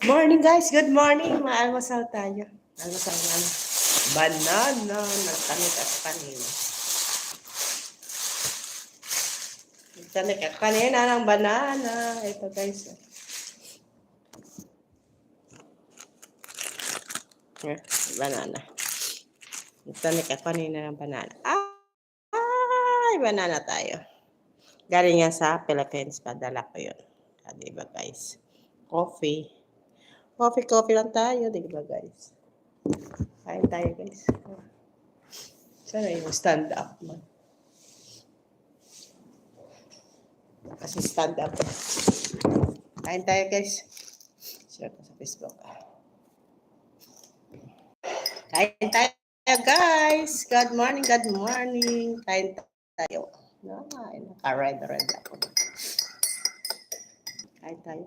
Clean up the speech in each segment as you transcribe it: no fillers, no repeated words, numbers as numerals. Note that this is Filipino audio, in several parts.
Morning guys, good morning. Maalmusal tayo. Almusal na. Banana ng tanik at kanina. Tanik at kanina ng banana. Ito guys. Banana. Tanik at kanina ng banana. Ay, banana tayo. Galing yan sa Philippines. Padala ko yun. Diba guys? Coffee. Coffee lang tayo. Diba guys? Kain tayo guys. Sana yung stand up man. Kasi stand up. Kain tayo guys. Share ko sa Facebook. Kain tayo guys. Good morning, good morning. Kain tayo. Naka-red ako. Kain tayo.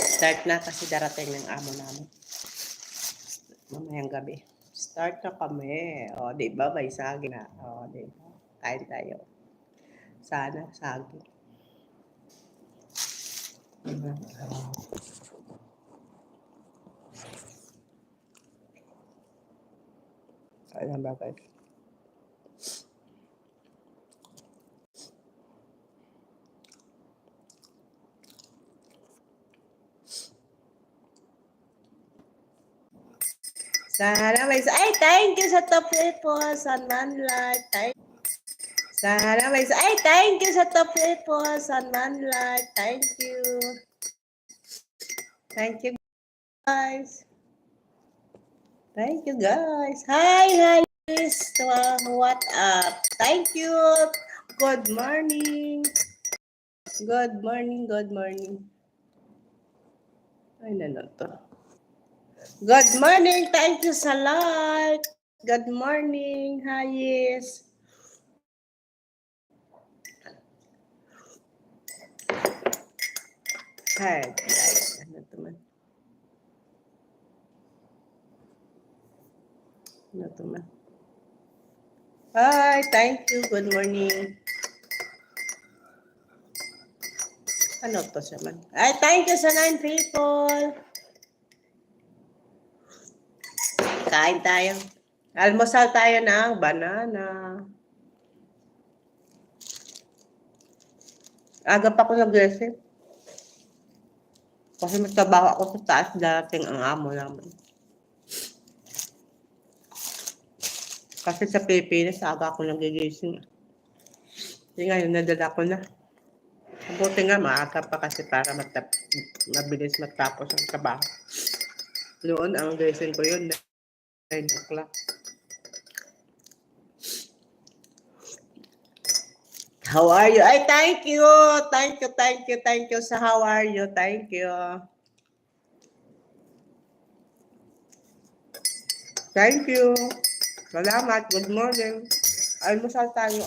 Start na kasi darating ng amo namin. Mamayang gabi. Start na kami. O, diba? May saging na. O, diba? Kain tayo. Sana, saging. Ayan ba guys? Sana may... Ay, thank you sa top po. Sa non-like. Sana may... Ay, thank you sa top po. Sa non-like. Thank you. Thank you guys. Thank you guys. Hi guys. What up? Thank you. Good morning. Good morning. Good morning. Ay, ano to? Good morning. Thank you sa like. Good morning. Hi, yes. Hi, guys. Ano to man? Ano to man? Hi, thank you. Good morning. Ano to siya man? Ay, thank you sa 9 people. Kain tayo. Almusal tayo ng banana. Aga pa ako nag-gising. Kasi magtrabaho ako sa taas, darating ang amo naman. Kasi sa Pilipinas, aga ako nagigising. Hindi ngayon, nadala ko na. Buti nga, maaga pa kasi para mabilis matapos ang trabaho. Noon, ang gising ko yun, 9 o'clock. How are you? Ay, thank you. Thank you sa how are you. Thank you. Thank you. Salamat. Good morning. Almusal tayo.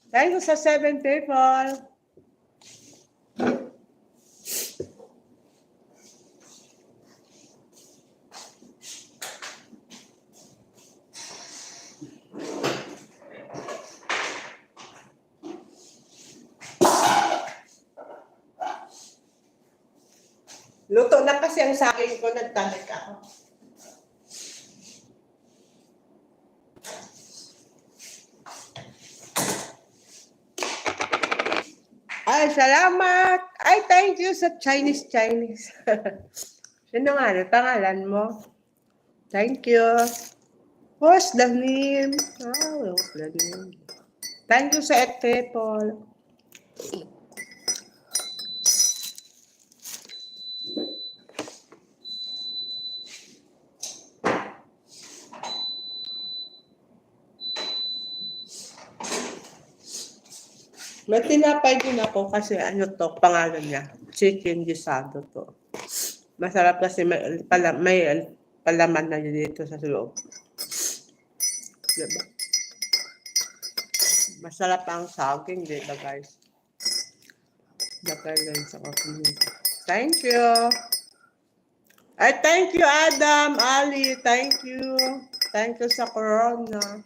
Thank you sa 7 people. Luto na kasi ang saging ko, nagtanik ako. Ay, salamat! Ay, thank you sa Chinese. Sino nga, pangalan mo? Thank you. What's the name? Oh, what's the name? Thank you sa 8 people. May tinapay din ako kasi ano to, pangalan niya. Chicken gisado to. Masarap kasi may palaman na dito sa loob. Diba? Masarap ang saging, diba guys? Bakal lang sa coffee. Thank you. Ay, thank you Adam, Ali, thank you. Thank you sa Corona.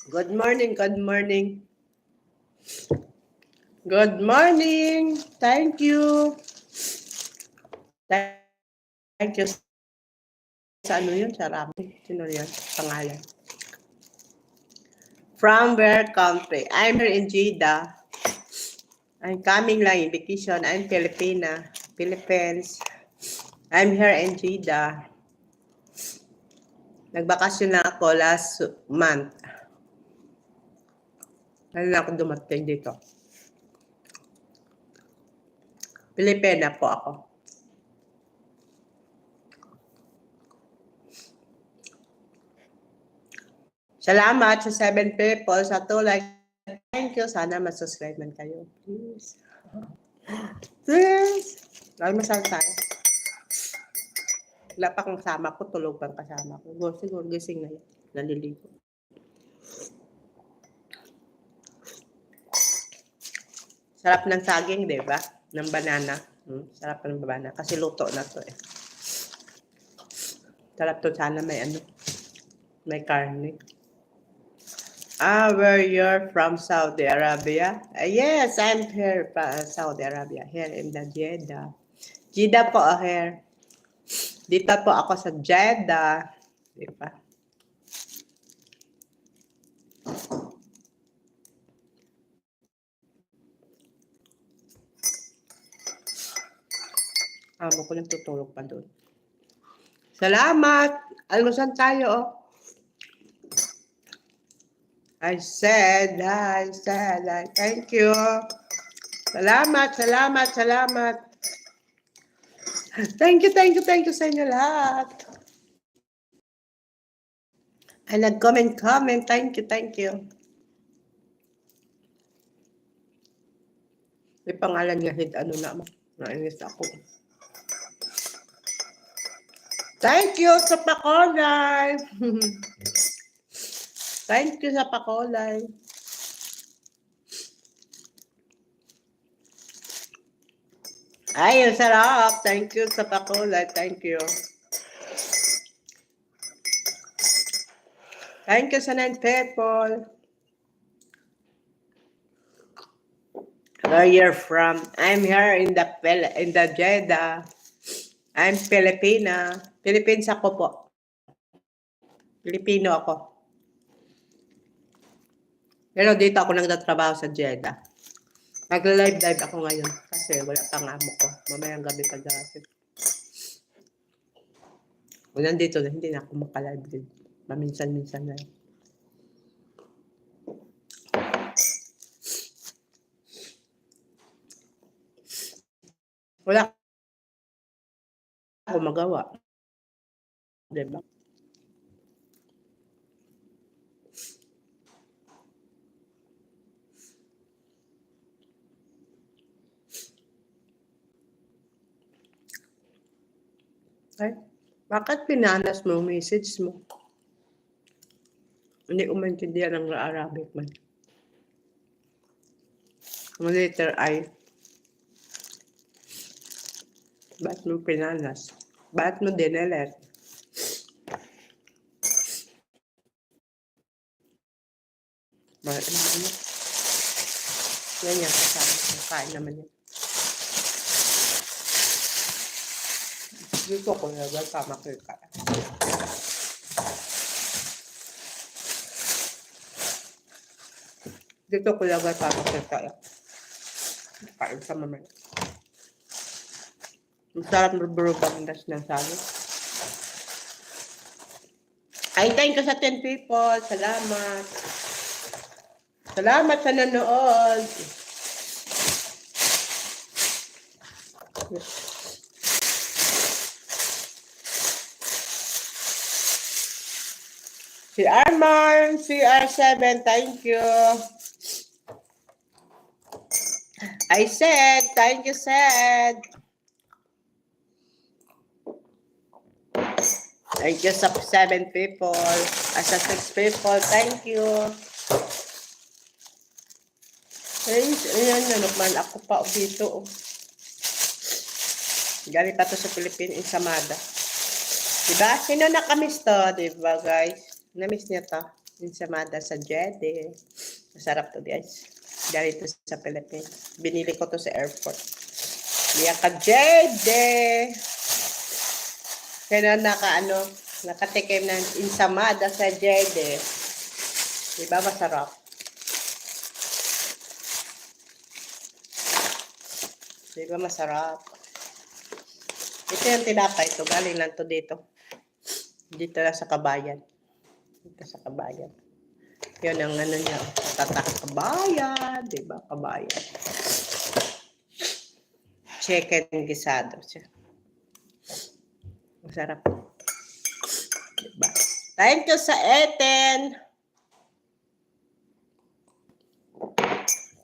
Good morning. Good morning. Thank you. Thank you. Sa ano yun? Sa Rabi. Sino yun? Pangalan. From where country? I'm here in Jeddah. I'm coming lang in vacation. I'm Filipina. Philippines. I'm here in Jeddah. Nagbakasyon na ako last month. Ano na ako dumating dito? Pilipina po ako. Salamat sa 7 people sa tulay. Thank you. Sana masubscribe man kayo. Please. Please. Lagi masal tayo. Wala pa kang kasama ko. Tulog pang kasama ko. Siguro gising na yun. Naliligo. Sarap ng saging, di ba? Ng banana. Sarap ng banana. Kasi luto na to eh. Sarap to, sana may ano. May karne. Where you're from Saudi Arabia? Yes, I'm here from Saudi Arabia. Here in the Jeddah. Jeddah po here. Dito po ako sa Jeddah. Di ba? Amo ko lang tutulog pa doon. Salamat! Almusan tayo, oh. I said, thank you. Salamat. Thank you sa inyo lahat. Ay, nag-comment. Thank you. May pangalan nga, ano na mo. Nainis ako. Thank you sa pakolay. Thank you sa pakolay. Ay, ang sarap. Thank you sa pakolay. Thank you. Thank you sa 9 people. Where you're from? I'm here in the Jeddah. I'm Filipina. Philippines ako po. Pilipino ako. Pero dito ako nagtatrabaho sa Jeddah. Nag-live ako ngayon kasi wala pang amo ko. Mamayang gabi pag-asin. Kung nandito na, hindi na ako makalive din. Maminsan-minsan na. Wala ako magawa. Diba? Ay, bakit pinanas mo ang message mo? Hindi ko maintindihan ng Arabic man. Ang letter I. Ba't mo pinanas? Ba't mo dinelet? Bakit naman yun? Yan yan, kasama. Kain naman yan. Dito ko na ba tama ko yung kaya. Dito ko lang tama ko yung kaya. Kain sa mamaya. Ang sarap na burubang das ng saging. Ay, thank you sa 10 people. Salamat. Salamat sa nanood. Si Arman, CR7, thank you. I said, thank you, said. Thank you sa 7 people. Sa 6 people, thank you. Thanks. Ayan, nanukman ako pa dito. Galing pa to sa Philippines, Ensamada. Diba? Sino nakamiss to? Diba, guys? Namiss niya to. Ensamada sa Jeddah. Masarap to, guys. Galing to sa Philippines. Binili ko to sa airport. Yan ka, Jade. Kaya nakatikim ng insamada sa Jade. Diba masarap? Diba masarap? Ito yung tinapay ito. Galing lang to dito. Dito lang sa Kabayan. Dito sa Kabayan. Yun ang ano niya. Tatak Kabayan. Diba? Kabayan. Chicken gisado siya. Masarap. Diba? Thank you sa Eten.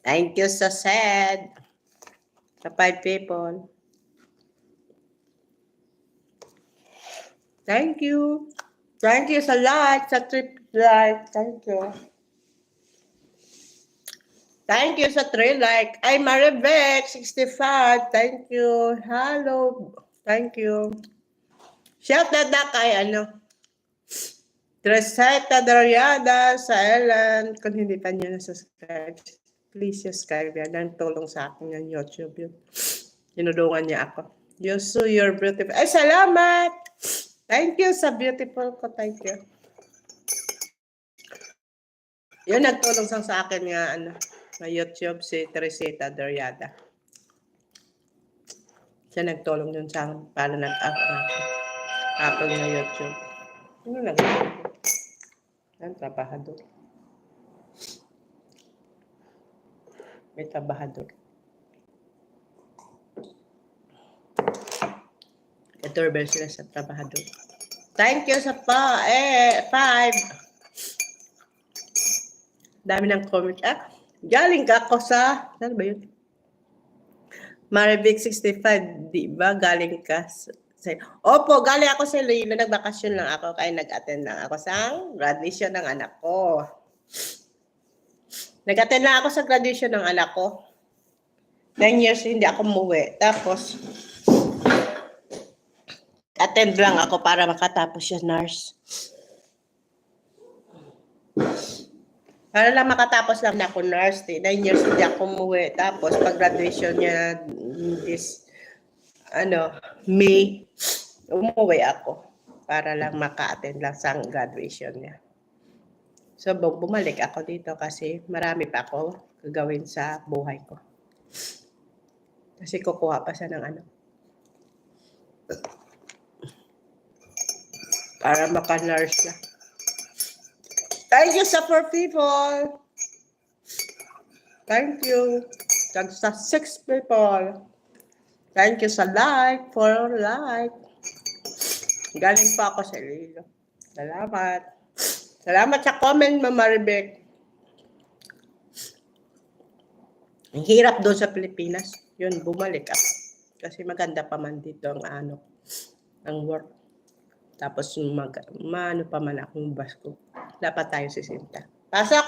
Thank you sa Sed. Sa 5 people. Thank you. Thank you sa like, sa trip like. Thank you. Thank you sa 3 like. Ay, Maribek, 65. Thank you. Hello. Thank you. Shout out na kay Treseta Dariada sa Ellen. Kung hindi pa nyo na-subscribe, please subscribe yan. Ang tulong sa akin ng YouTube yun. Tinulungan niya ako. Yosu, you're beautiful. Ay, salamat! Thank you sa beautiful ko. Thank you. Yun, nagtulong sa akin nga, sa YouTube, si Teresita Dariada. Siya nagtulong dun sa akin para nag-upload na YouTube. Ano nag-upload? Ang trabahador. May trabahador. Doorbell sila sa trabahador. Thank you sa 5. Dami ng comment. Galing ka ako sa, saan ba yun? Maribik 65, di ba? Galing ka sa, opo, galing ako sa Iloilo. Nagbakasyon lang ako, kaya nag-attend lang ako sa graduation ng anak ko. Nag-attend lang ako sa graduation ng anak ko. 9 years hindi ako umuwi. Tapos, attend lang ako para makatapos yung nurse. Para lang makatapos lang ako nurse. 9 years hindi ako umuwi. Tapos, pag graduation niya this, May, umuwi ako. Para lang maka-attend lang sa graduation niya. So, bumalik ako dito kasi marami pa ako gagawin sa buhay ko. Kasi kukuha pa siya ng para maka-nurse na. Thank you sa 4 people. Thank you. Sa 6 people. Thank you sa like, for like. Galing pa ako sa Iloilo. Salamat. Salamat sa comment, Mama Rebek. Ang hirap doon sa Pilipinas. Yun, bumalik ako. Kasi maganda pa man dito ang work. Tapos pa man akong bus ko. Dapat tayo sisinta. Pasok!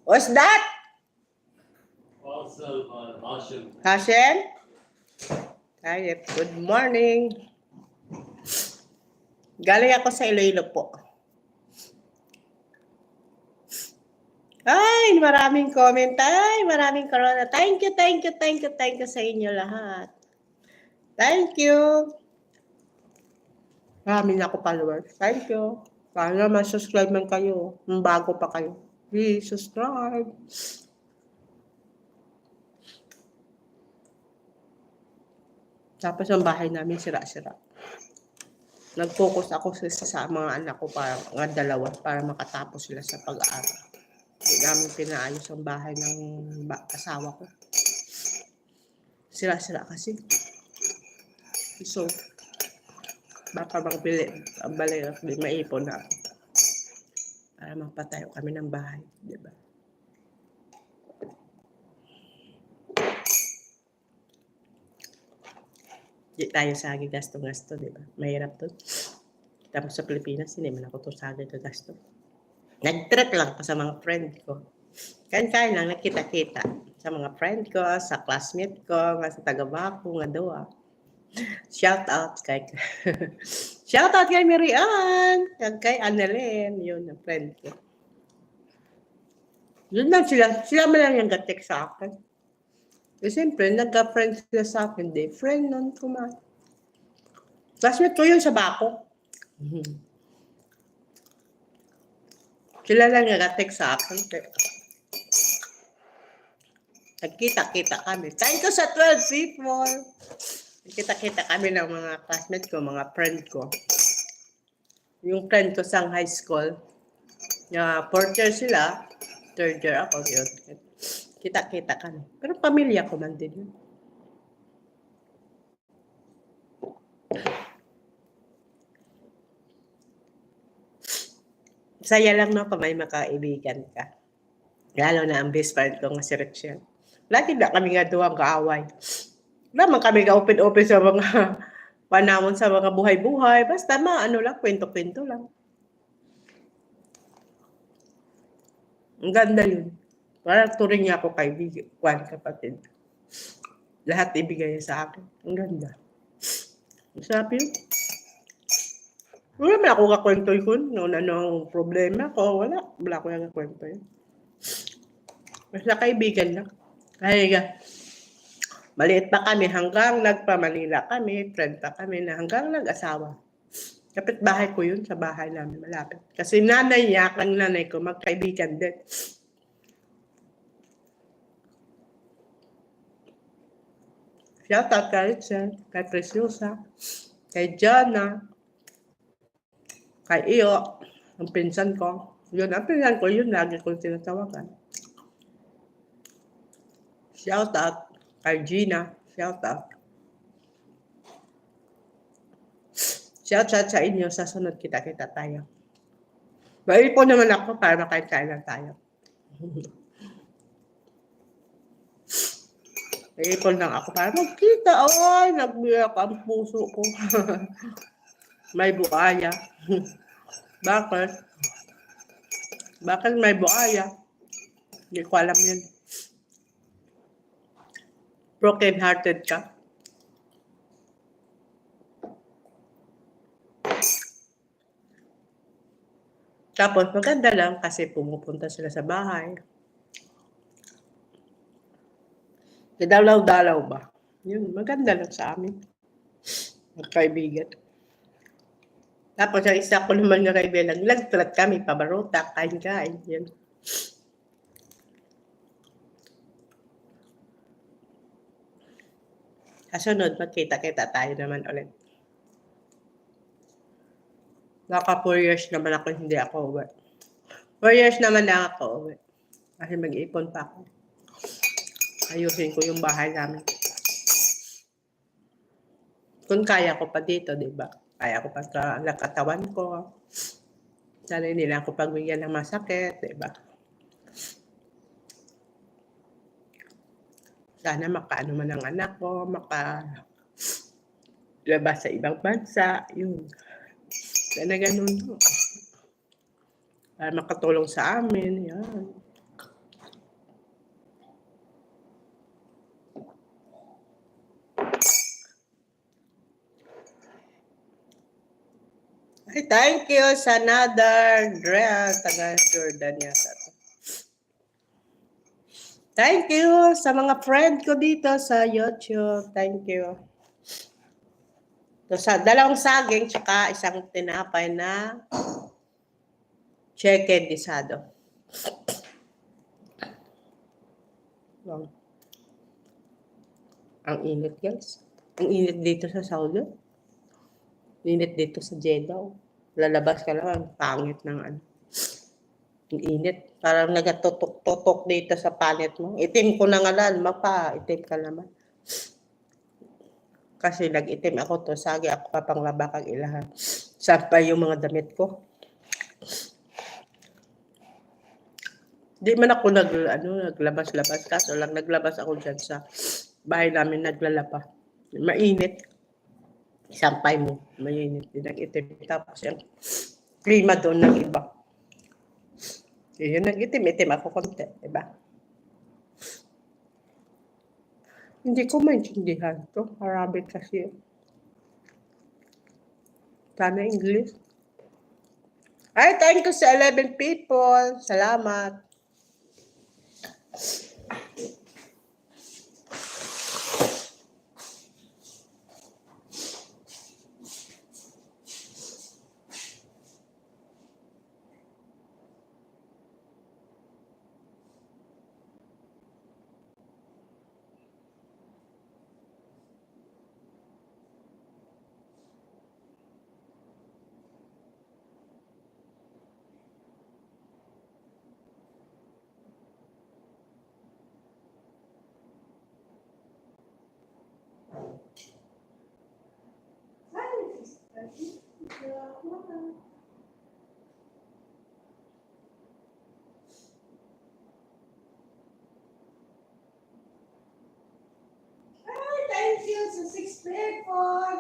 What's that? Hashem? Hayep, good morning. Galing ako sa Iloilo po. Ay, maraming comment. Ay, maraming corona. Thank you sa inyo lahat. Thank you. Marami na ako followers. Thank you. Para ma-subscribe man kayo. Bago pa kayo. Please subscribe. Tapos ang bahay namin sira-sira. Nag-focus ako sa mga anak ko para dalawa para makatapos sila sa pag-aaral. Hindi namin pinaayos ang bahay ng asawa ko. Sira-sira kasi. So, baka maipon na ako. Para mapatayo kami ng bahay. Diba? Di tayo sagi gasto-gasto, diba? Mahirap to. Tapos sa Pilipinas, hindi man ako to sagi gasto. Nag-trip lang pa sa mga friend ko. Kain-kain lang, nakita-kita sa mga friend ko, sa classmate ko, sa taga-Baco, nga doa. Shout out kay Mary Ann, kay Annalyn, yun ang friend ko. Yun lang sila. Sila man lang yung nag-text sa akin. Eh, siyempre, nagka-friend sila sa akin. Di, friend nun kumain. Classmate ko yun sa Bako. Sila lang nag-text sa akin. Nagkita-kita kami. Thank you sa 12 people. Nagkita-kita kami ng mga classmates ko, mga friend ko. Yung friend ko sa high school, na 4th year sila, 3rd year ako yun. Kita-kita kami. Pero pamilya ko man din yun. Saya lang no, kung may makaibigan ka. Lalo na ang best friend ko nga si Rachel. Lagi na kami nga duwang kaaway. Naman kami ka open-open sa mga panahon sa mga buhay-buhay. Basta ano lang, kwento-kwento lang. Ang ganda yun. Parang turing niya ako kaibigan, kapatid. Lahat ibigay niya sa akin. Ang ganda. Ang sarap yun. Wala man ako kakwento yun. Noon anong problema ko. Wala ako yung kakwento yun. Basta kaibigan lang. Kaya maliit pa kami hanggang nagpa-Manila kami. Friend pa kami na hanggang nag-asawa. Kapit bahay ko yun sa bahay namin malapit. Kasi nanay niya, ang nanay ko, magkaibigan din. Shout out kay Richard, kay Preciosa, kay Jana, kay Iyo, ang pinsan ko. Yun, ang pinsan ko, yun lagi kong tinatawagan. Shout out kay Gina, shout out. Shout out sa inyo, sa sunod kita-kita tayo. Maipon naman ako para makain-kainan tayo. Naipon lang ako para magkita. Ay, nagbiyak ang puso ko. May buaya. Bakit? Bakit may buaya? Hindi ko alam yun. Broken-hearted ka? Tapos maganda lang kasi pumupunta sila sa bahay. Dalaw-dalaw ba? Yun, maganda lang sa amin. Magkaibigan. Tapos ang isa ko naman na kaibigan, nagtrat kami, pabaruta, kain-kain. Yun. Kasunod, magkita-kita tayo naman ulit. Naka 4 years naman ako, hindi ako uwi. 4 years naman na ako uwi. Kasi mag-ipon pa ako. Ayusin ko yung bahay namin. Kung kaya ko pa dito, di ba? Kaya ko pa sa katawan ko. Sana nila ako pagbigyan ng masakit, di ba? Sana makaano man ang anak ko, makalabas sa ibang bansa, yun. Sana ganun. Para makatulong sa amin, yan. Ay, thank you sa another dress. Taga Jordan yata. Thank you sa mga friend ko dito sa YouTube. Thank you. So, sa dalawang saging tsaka isang tinapay na chicken disado. Wow. Ang init, guys. Ang init dito sa Saudi. Init dito sa Jeddah. Lalabas ka lang, pangit ng ano. Ang init. Parang nagatutok-tutok dito sa panit mo. Itim ko na nga lang, itim ka naman. Kasi nag-itim ako to, sagi ako kapanglaba kag ilahan. Sampay yung mga damit ko. Di man ako naglabas-labas. Kaso lang naglabas ako dyan sa bahay namin naglalaba. Mainit. Sampay mo, mainit. Nag-itim. Tapos yung klima doon nag-iba. Yun, nag-itim-itim ako konti, diba? Hindi ko maintindihan to. Arabic kasi. Sana English. Ay, thank you sa 11 people. Salamat. Thank you sa 6 people.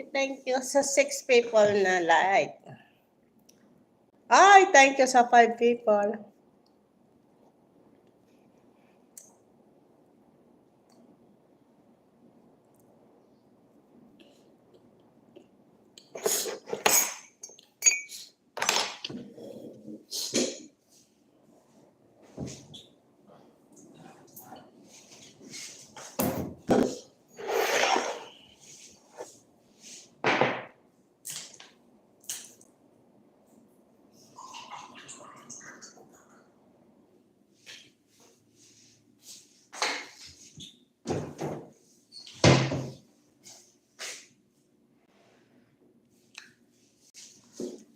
Thank you sa 6 people na like. Ay, thank you sa 5 people.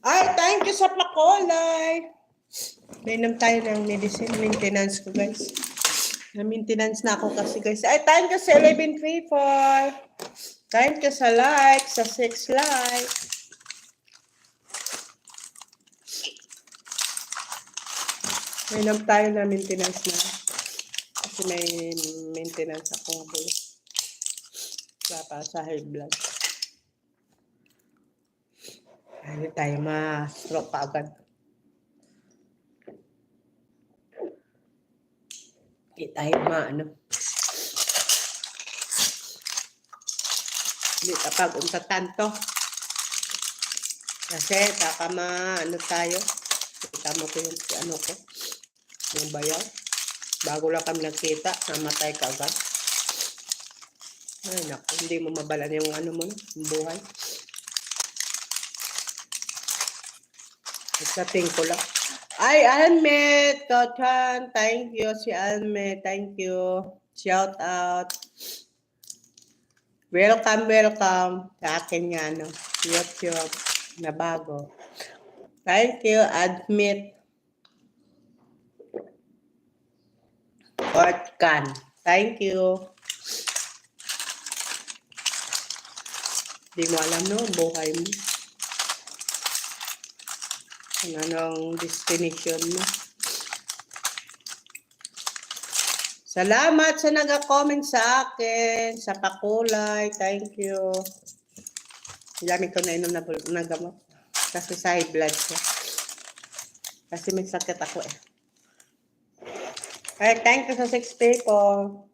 Ay, thank you sa pakolay. Mainom tayo ng medicine maintenance ko, guys. Na-maintenance na ako kasi, guys. Ay, thank you sa 11 people. Thank you sa like, sa 6 like. Mainom tayo na maintenance na. Kasi may maintenance akong bulo. Para sa high blood. Hindi tayo ma-stroke agad. Hindi tayo hindi kapag unta tanto. Kasi baka tayo. Kita mo ko yung ko. Yung bayaw. Bago lang kami nagkita, namatay ka agad. Ay, naku, hindi mo mabalan yung mo, yung buhay. Isating ko lang. Ay, Almet, Kochan, thank you. Si Almet, thank you. Shout out. Welcome sa akin nga, YouTube na bago. Thank you, Admit. Kochan, thank you. Di mo alam, buhay mo. Anong destination mo. Salamat sa nag-comment sa akin, sa pakulay. Thank you. Ilamig ko na inom na gamot. Kasi sa high blood ko. Kasi may sakit ako eh. Ay, thank you sa 6 people.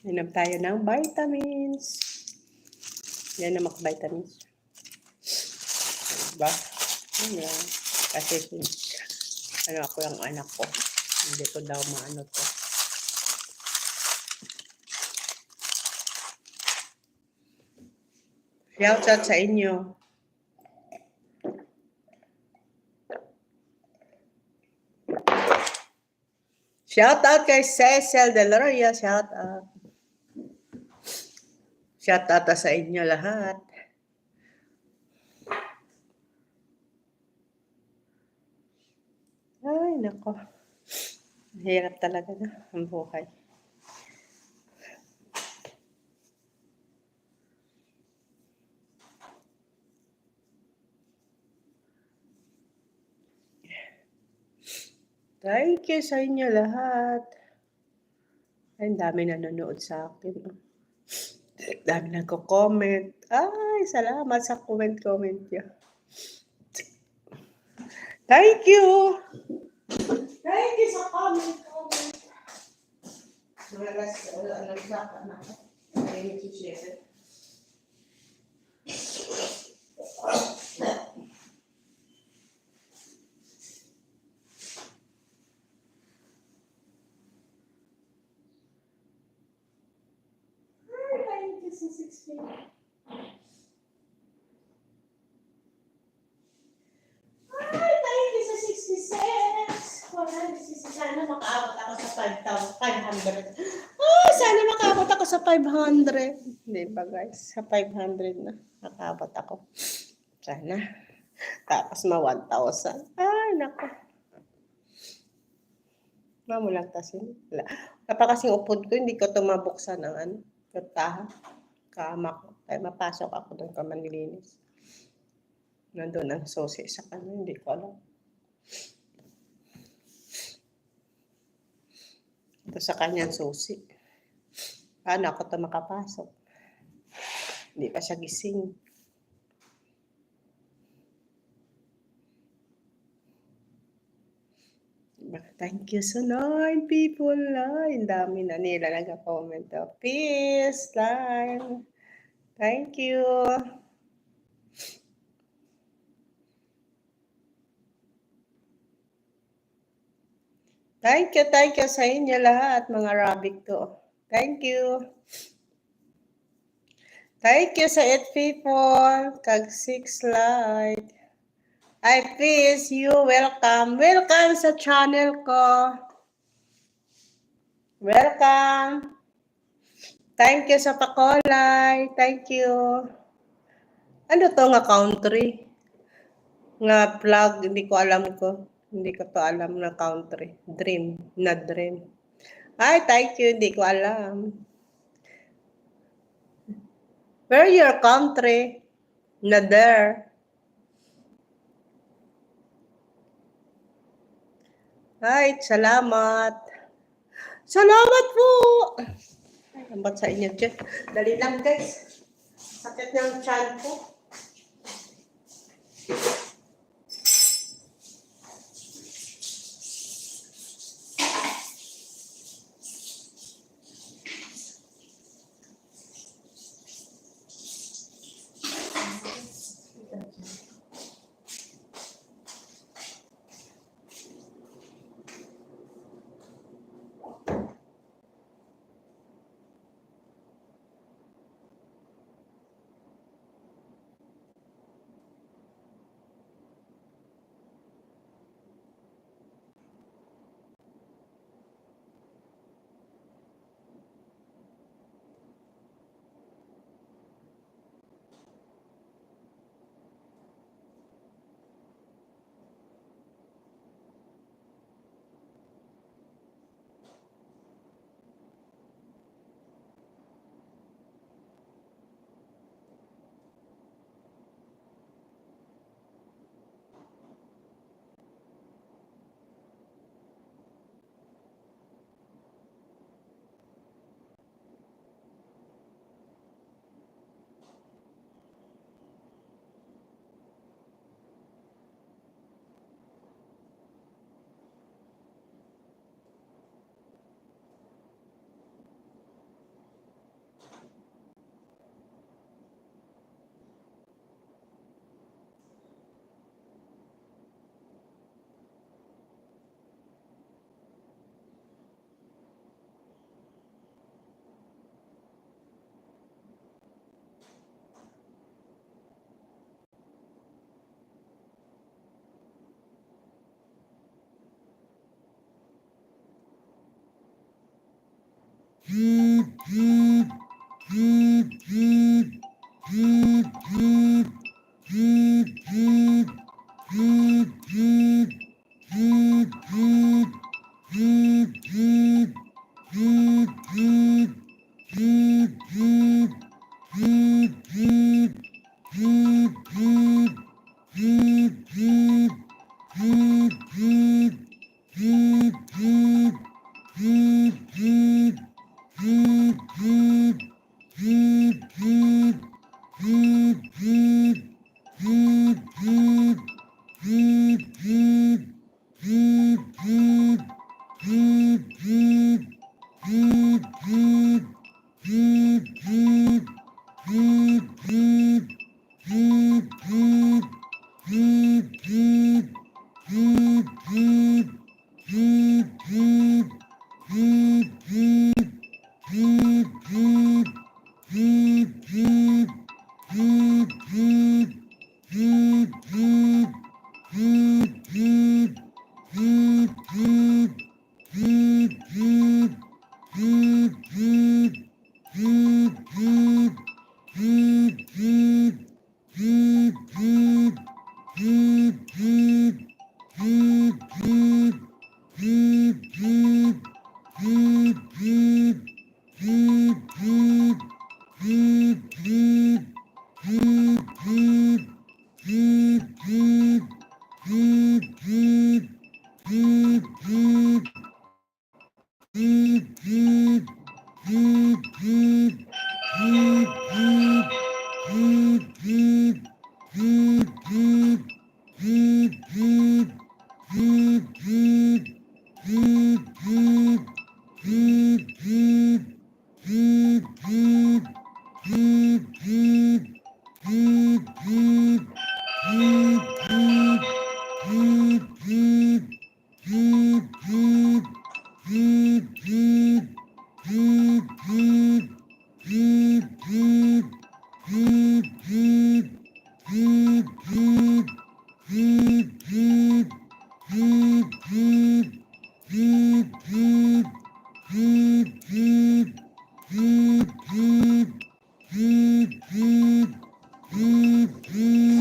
Inom tayo ng vitamins. Yan na vitamins. Diba? Ayan. Kasi ako yung anak ko. Hindi ko daw to. Shout out sa inyo. Shout out kay Cecil Del Roya. Shout out. Shout out sa inyo lahat. Ay, nako. Hirap talaga na ang buhay. Thank you sa inyo lahat. Ay, ang dami nanonood sa akin. Dami nagko-comment. Ay, salamat sa comment nyo. Thank you. Thank you sa comment. Malas, nagsaka na. Ay, share. Ay, thank you sa 16. Ay, thank you sa 66. Sana makaabot ako sa 500. Oh, sana makaabot ako sa 500. Di ba guys? Sa 500 na. Makaabot ako. Sana. Tapos ma 1,000. Ay, nako. Mamulang tasin. Wala. Kapag kasing upod ko, hindi ko ito mabuksan ng ano. Kataha. Kama ko. Kaya mapasok ako doon ka manilinis. Nandun ang susi sa kanya. Hindi ko alam. Ito sa kanyang susi. Paano ako ito makapasok? Hindi pa siya gising. Thank you so 9 people. Ang dami na nila nag-comment. Peace, line. Thank you. Thank you sa inyo lahat, mga rabbit ko. Thank you. Thank you sa 8 people. Kag 6 like. Hi, please, you welcome. Welcome sa channel ko. Welcome. Thank you sa pakolay. Thank you. Ano to nga country? Nga plug, hindi ko alam ko. Hindi ko to alam na country. Dream. Na dream. Ay, thank you. Hindi ko alam. Where your country? Na there. Ay, salamat. Salamat po. Ay, ambat sa inyo dyan. Dali lang guys. Sakit ng tiyan ko.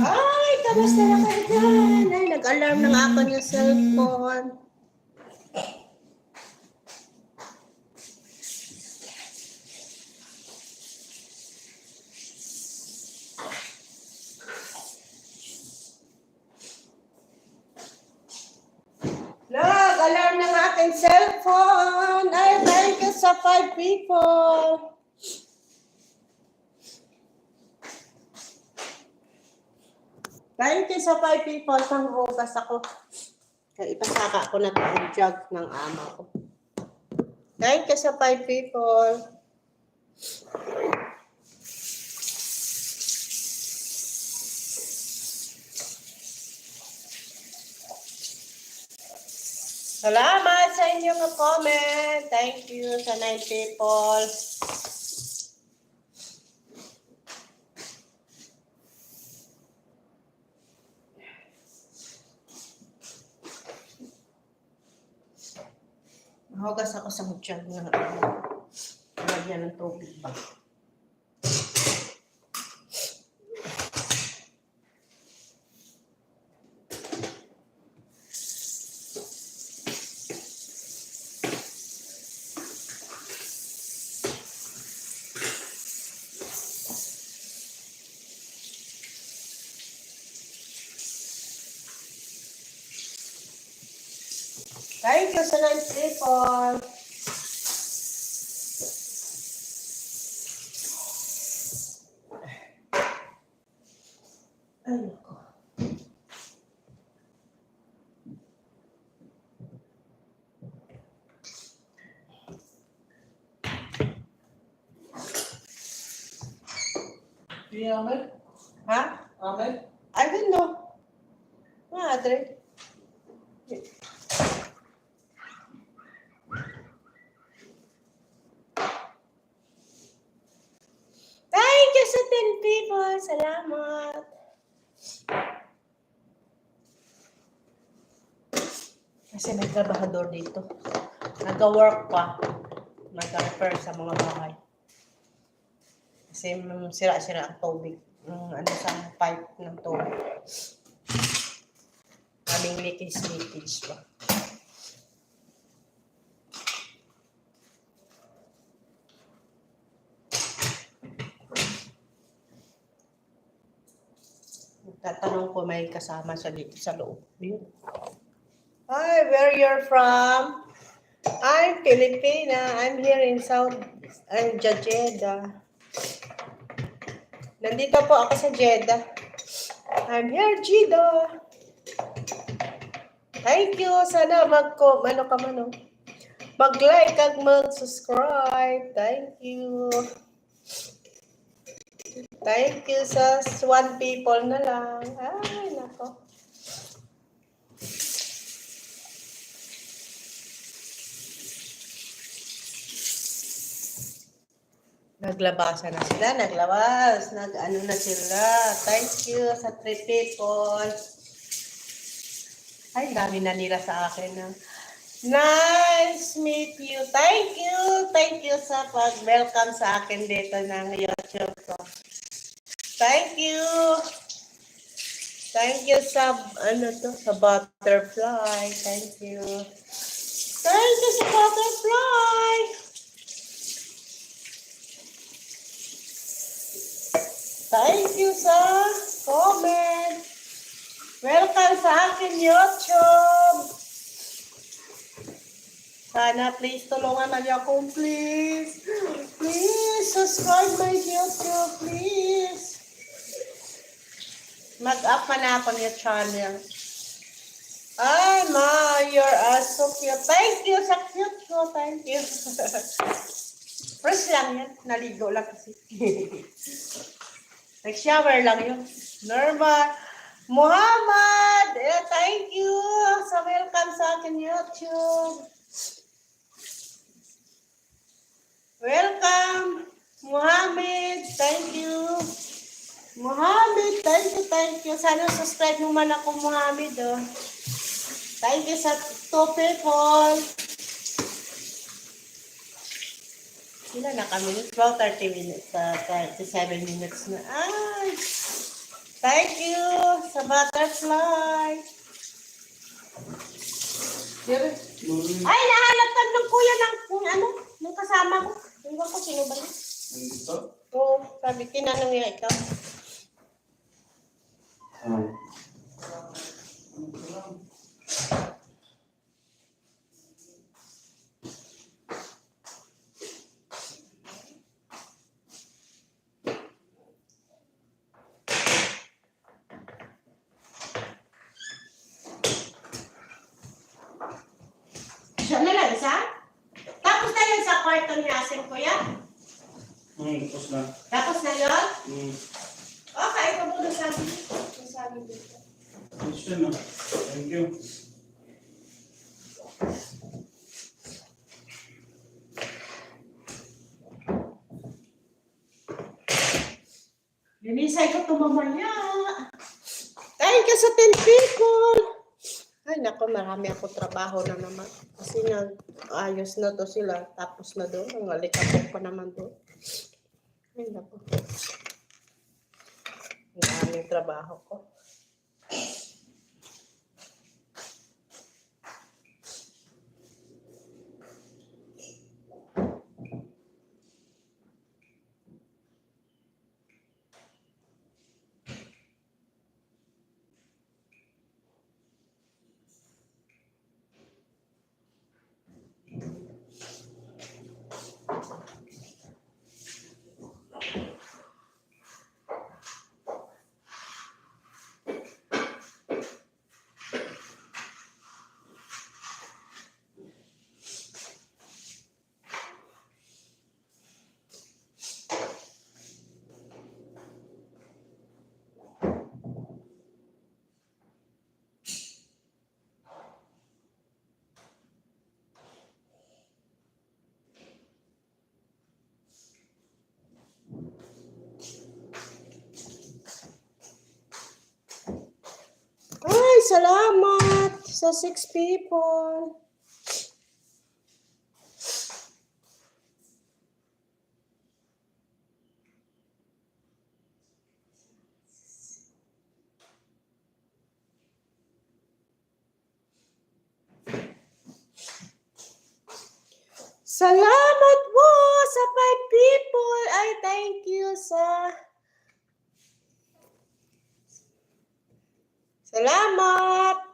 Ay, kamusta na kayo dyan? Ay, nag-alarm ng akin yung cellphone. Nag-alarm ng aking cellphone. Ay, thank you sa 5 people. Thank you sa 5 people. Panghugas ako. Kaya ipasaka ko na itong jug ng ama ko. Thank you sa 5 people. Salamat sa inyong comment. Thank you sa 9 people. Mahugas ako sa jug ng lagyan ng tubig ba? Thank you sa 9 people. Ay, nako. Di Ahmed? Ha? Ahmed? I don't know. Madre. Thank you sa 10 people. Salamat. Kasi may trabahador dito. Nag-work pa. Nag-repair sa mga bahay. Kasi sira-sira ang tubig. Ano sa pipe ng tubig. Kaming leakage pa. Tatanong ko may kasama sa loob. Yun. Hi, where you're from? I'm Filipina. I'm here in Jeddah. Nandito po ako sa Jeddah. I'm here, Jeddah. Thank you. Sana mag-like at mag-subscribe. Thank you. Thank you sa 1 people na lang. Ay, nako. Naglabasan na sila, naglabas, nag-ano na sila. Thank you sa 3 people. Ay, dami na nila sa akin. Nice meet you. Thank you sa pag-welcome sa akin dito ng YouTube ko. Thank you. Thank you sa, ano to, sa butterfly. Thank you. Thank you sa butterfly. Thank you sa comment. Welcome sa akin YouTube. Sana please tulungan na niyo akong please. Please subscribe my YouTube, please. Mag-up pa na ako niya channel. Ay, ma, you're so cute. Thank you sa cute ko. Thank you. Fresh lang yan. Naligo lang kasi. Nag-shower lang yun. Normal. Muhammad, thank you sa welcome sa akin YouTube. Welcome, Muhammad. Thank you. Muhammad, thank you. Sana subscribe mo man ako, Muhammad. Oh. Thank you sa 2 people. Sila na kami. 30 minutes. 37 minutes na. Ay! Thank you sa butterfly. Ay, nahalatan ng kuya ng ng kasama ko. Iwan ko, sino ba yun? Oo, sabi, tinanong niya ikaw. Siya na lang, isa? Tapos na yun sa kwarto ni Asin, kuya? Tapos na. Tapos na yun? Okay, ito mo sabi dito. Gusto na. Thank you. Linisay ko ito mamaya. Thank you sa 10 people. Ay, naku, marami ako trabaho na naman. Kasi ayos na to sila. Tapos na doon. Ang alikabok pa naman doon. Ay, naku. Ang aming trabaho ko. Ay, salamat sa 6 people. Salamat po sa 5 people. Ay, thank you sa... Salamat!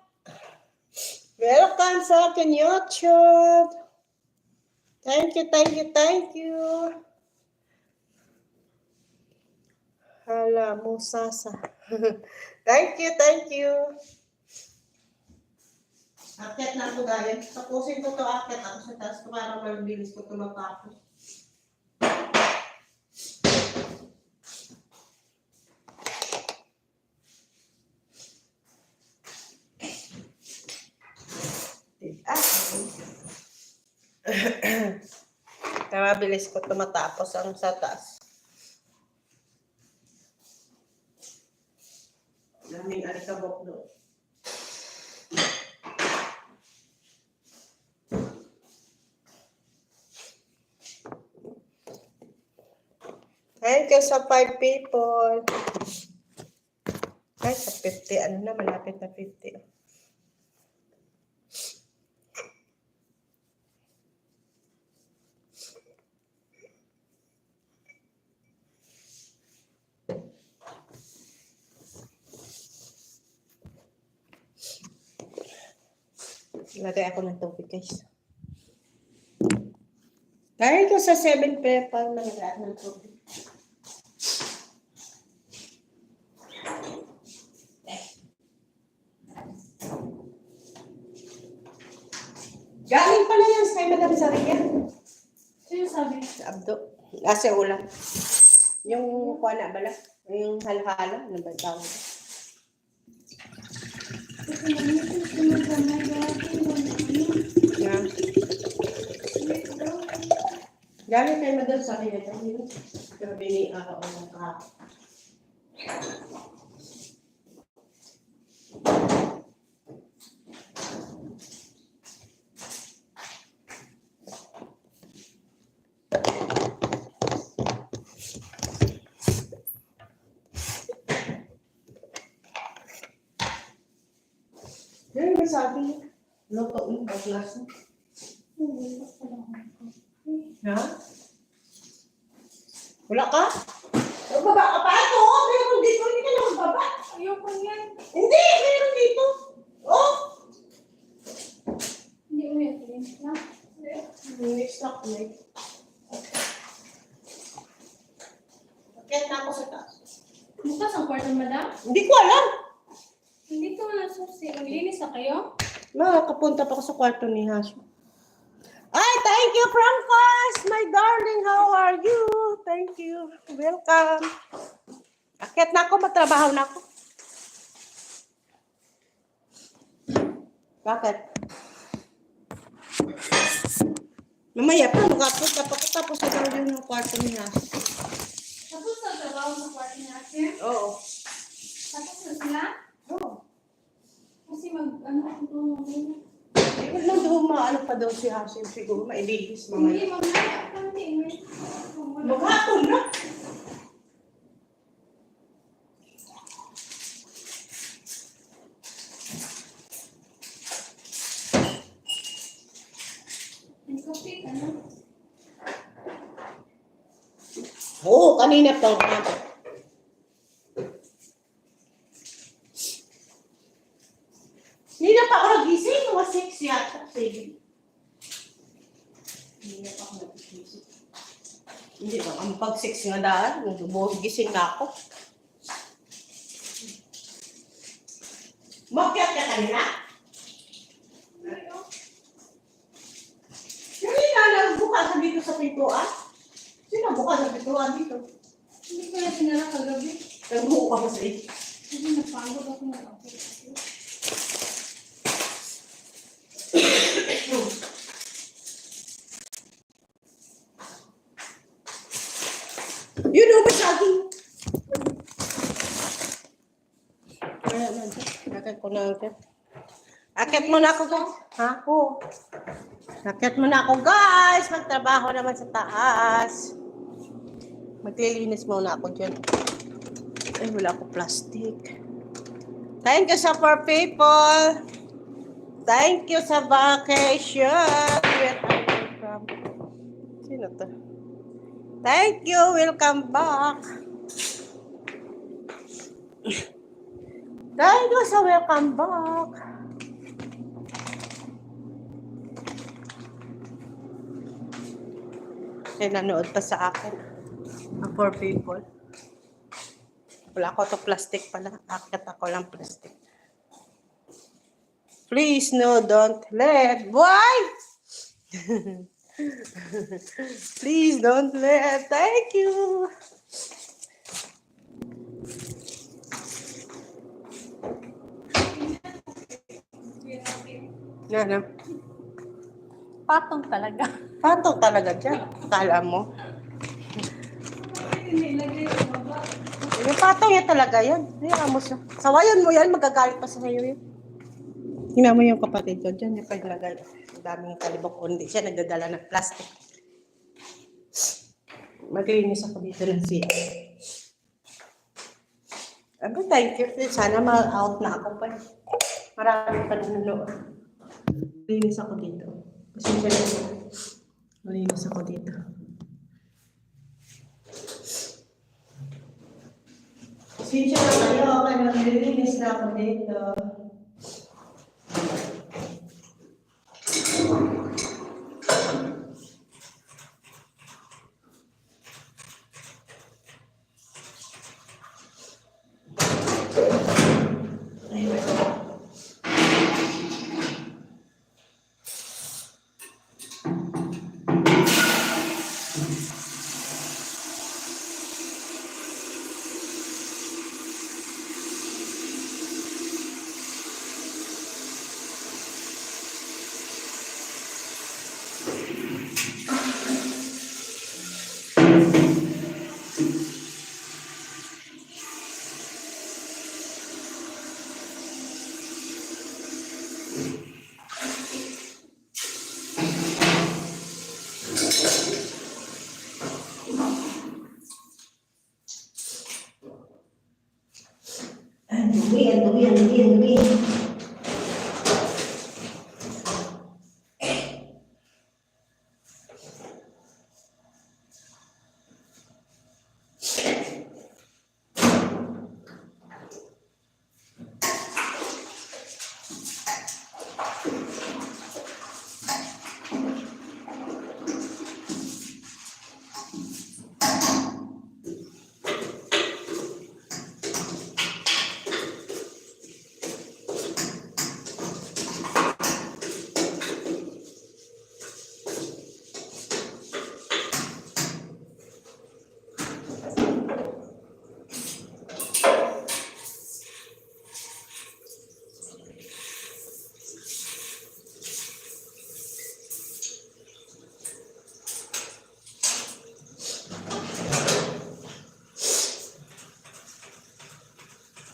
Welcome sa akin YouTube. Thank you. Hala, musasa. Thank you. Akyat na ako dahil. Tapusin ko to akyat ako sa taas ko para mabilis ko ito matapos. Kaya mabilis ko ito matapos ang sa taas. Daming alikabok doon. Thank you sa 5 people. Ay, sa 50, ano na, malapit na 50. Lagay ako ng tubig, guys. Dahil ko sa 7 pepper, naglalaan ng tubig. Galing pala yan sa Madam Zaria. Sino sabi? Sa Abdo. Sa ulam. Yung kuha na bala. Yung halhala. Ano ba tawag? Yeah. Galing kay Madam Zaria. Pero biniaka o ng kahapon. Yan yung sabi niya. Luto mo, baglas mo. Ha? Wala ka? Baba ka pa? Ito, meron dito. Hindi ka na magbaba. Ayoko yan. Hindi, meron dito. Oh! Hindi mo yan. Na? Next stop, Mike. Bakit na ako sa taas? Bukas ang kwarto, madam? Hindi ko alam. Hindi ko na susi. Maglinis na kayo? Makakapunta pa ako sa kwarto ni Haso. Ay, thank you, Francos! My darling, how are you? Thank you. Welcome. Akit na ako, matrabaho na ako. Bakit? Mamaya pa, makapunta pa ko tapos sa daw yung kwarto ni Haso. Tapos sa trabaho sa kwarto ni Ate? Oo. Tapos na sila? Oo. Kasi ano kung tulong. Huwag lang doon maano pa daw si Haso. Siguro mailihis mamaya. Hindi, mamaya. Kunti. Maghapon na. Ang kapit, ano? Oo, kanina pa ako. Hindi na pa ako nagising. Mga 6 yata. 7. Hindi na pa ako nagising. Hindi ba? Ang pag 6 nga daan. Gising na ako. Makyat ka kanina? Kanina nagbukas na dito sa pintuan. Sino bukas sa pintuan dito? Hindi ko na sinara kagabi. Nagbukas sa iyo. Kasi napagod ako na ako. Yun o, masyadong. Akit ko na akit. Akit mo na ako, guys. Ha? Oo. Akit mo na ako, guys. Magtrabaho naman sa taas. Maglilinis muna ako dyan. Ay, wala ako plastic. Thank you sa 4 people. Thank you sa vacation. Where are you from? Sino to? Thank you. Welcome back. Thank you sa welcome back. Ay, nanood pa sa akin. Ang 4 people. Wala ako to plastic pala. Akit ako lang plastic. Please, no, don't let. Why? Please, don't let. Thank you. Ano? Patong talaga. Patong talaga dyan. Kala mo. Nilagay sa baba. Yung patong yan talaga yan. Hayaan mo siya. Sawayan mo yan, magagalit pa sa sa'yo yun. Tingnan mo yung kapatid ko dyan. Yung paglagay. Ang daming kalibok. Hindi siya nagdadala ng plastic. Maglinis ako dito ng siya. Aba, thank you. Sana ma-out na ako pa. Marami pa nanonood. Malinis ako dito. Pasensya na po. Malinis ako dito. Pasensya na kayo. Kaya malinis na ako dito. Ang dumi.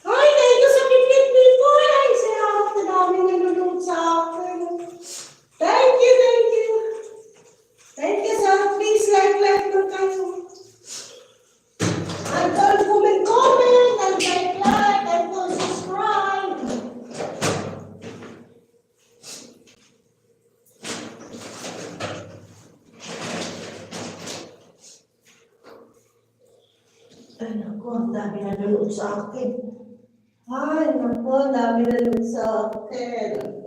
Ay, thank you sa 15 people. Ay, salamat na dami nanonood sa akin. Thank you. Thank you, sir. Please like na kayo. And don't comment, and like, and don't subscribe. Ay, naku, ang dami nanonood sa akin. Ay, naku, ang dami nanonood sa akin.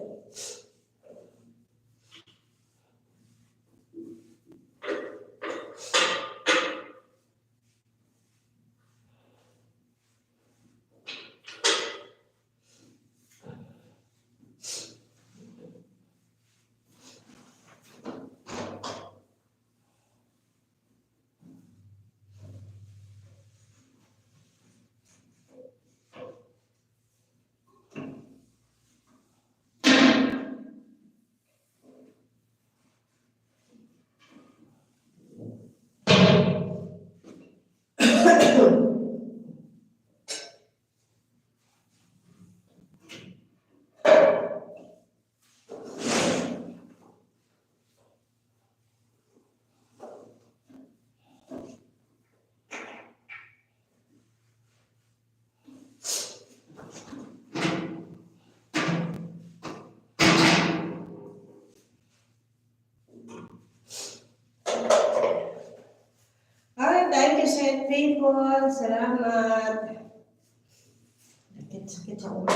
Ay, thank you, sweet people. Salamat. Sakit sa ulo.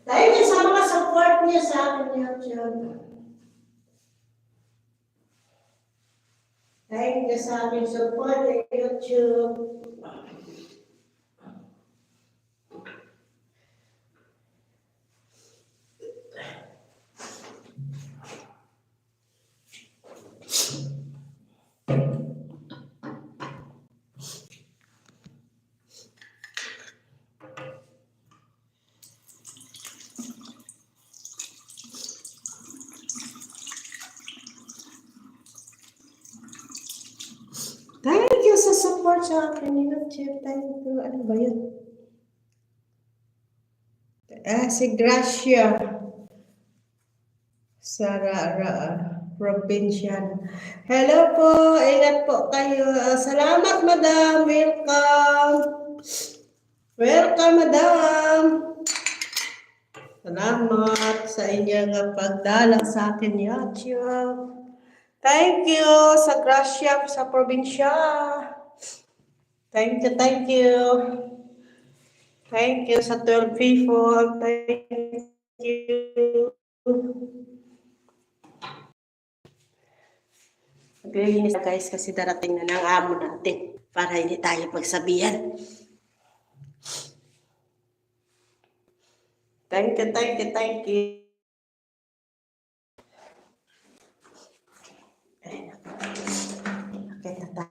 Thank you sa mga support niyo sa akin YouTube. Thank you sa aking support sa YouTube. Thank you sa support sa akin YouTube. Thank you. Ano ba yun? Si Gracia. Sarara. Provincial. Hello po, ingat po kayo. Salamat, madam. Welcome. Welcome, madam. Salamat sa inyong pagdala sa akin, YouTube. Thank you sa Gracia sa probinsya. Thank you, thank you. Thank you sa 12 people. Thank you. Maglilinis na guys kasi darating na ng amo natin para hindi tayo pagsabihan. Thank you, thank you, thank you. Okay, na.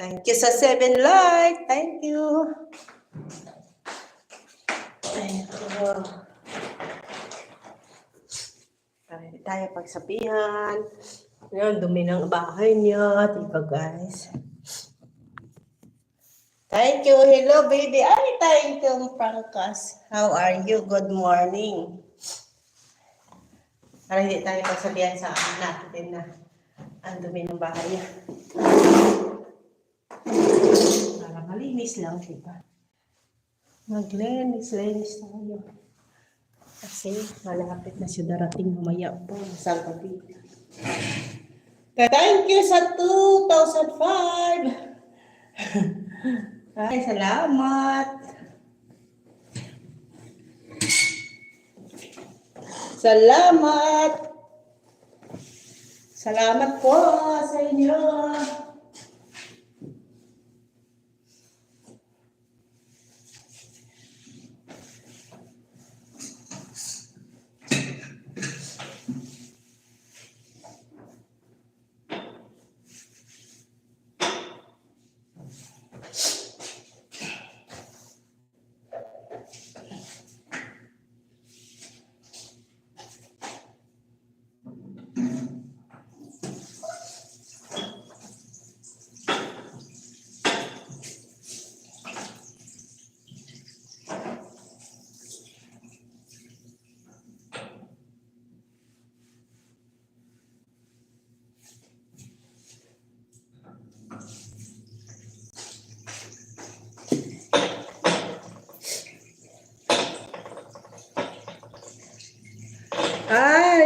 Thank you sa 7 like. Thank you. Thank you. Para hindi tayo pagsabihan. Yan, dumi ng bahay niya. Diba guys? Thank you. Hello, baby. Ay, thank you, Frankas. How are you? Good morning. Para hindi tayo pagsabihan sa anak natin na ang dumi ng bahay niya. Para malinis lang, diba? Maglinis tayo. Kasi malapit na siya darating mamaya po. Isang gabi. Thank you sa 2,005. Ay, salamat. Salamat. Salamat po sa inyo.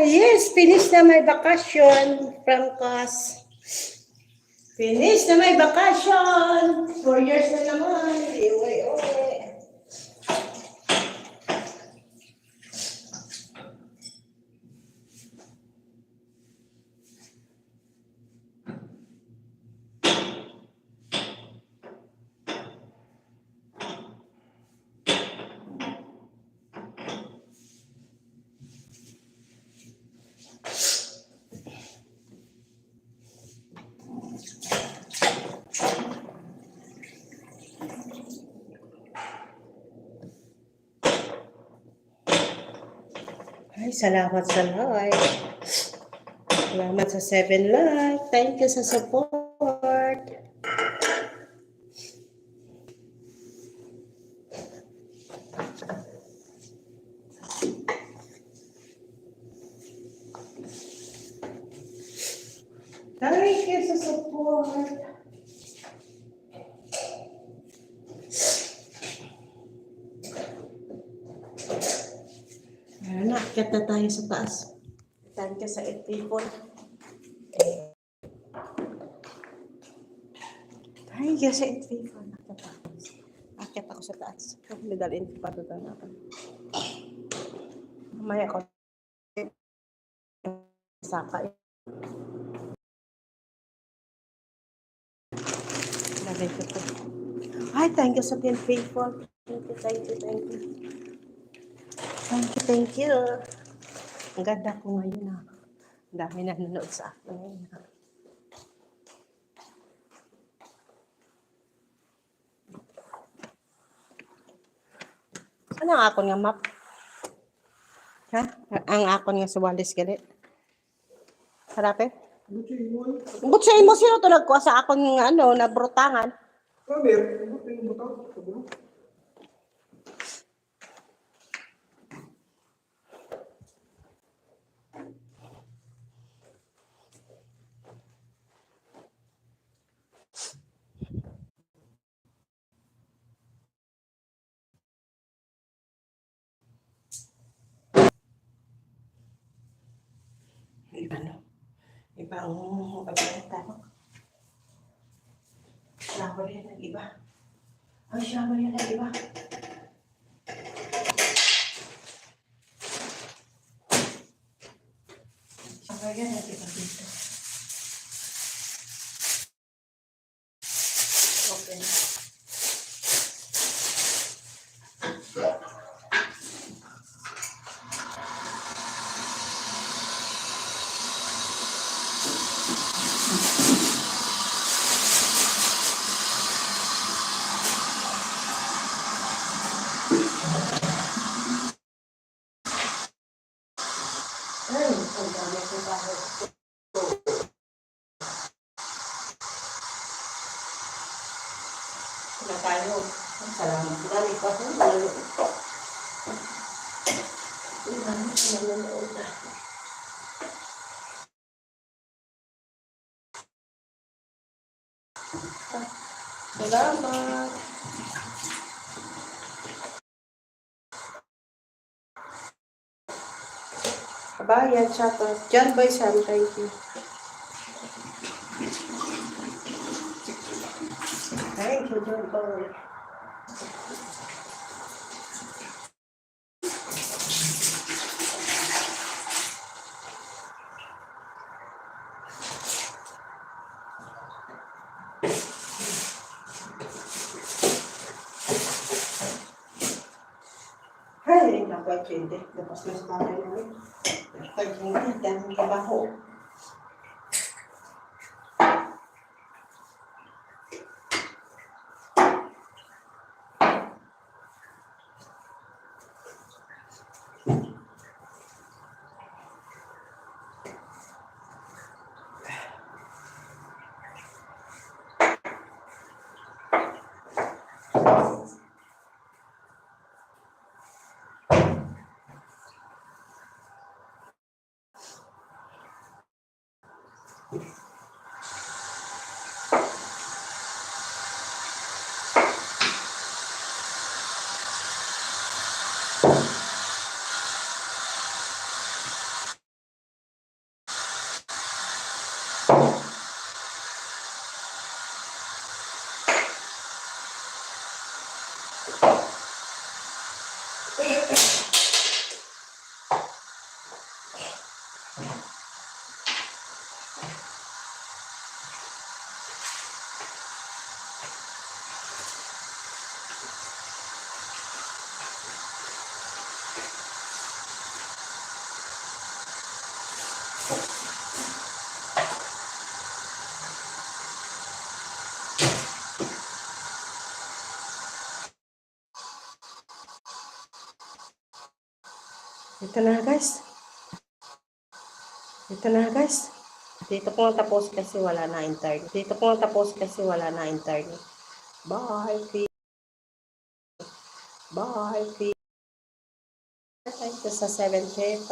Yes, finish na my vacation from class. Finish na my vacation. 4 years na naman. Iuwi. Ay, salamat sa like. Salamat sa 7 like. Thank you sa support. Thank you sa support. Naakyat na tayo sa taas. Thank you sa 8 people. Thank you sa 8 people. Naakyat ako sa taas. Nagdalhin ko pa doon natin. Mamaya ko. Saka. Lagay ko po. Ay, thank you sa 10 people. Thank you. Thank you. Ang ganda ko ngayon ha. Ang dami na nanonood sa akin ngayon ha. Ano ang akon nga map? Ha? Ang akon nga sa Walis galit. Harape? Butsayin mo sino to nagkuha sa akon nga na brutangan. iba no. Iba ang pagkakatawa. Shower yan ng iba. Ang shower yan ng iba. Shower yan ng iba dito. Okay. Ay, ang dami ko tayo. Na tayo. Salamat. Dami pa ako. Nanonood na. Salamat. Kabayan, shoutout. John Boy Sam, thank you. Thank you, John Boy. Ay, naku, ay hindi. Tapos na sa bahay namin. Ay, hindi. Daming trabaho. Ito na guys. Ito na guys. Dito ko nga tapos kasi wala na internet. Dito ko nga tapos kasi wala na internet. Bye. Bye. Thank you sa 7K.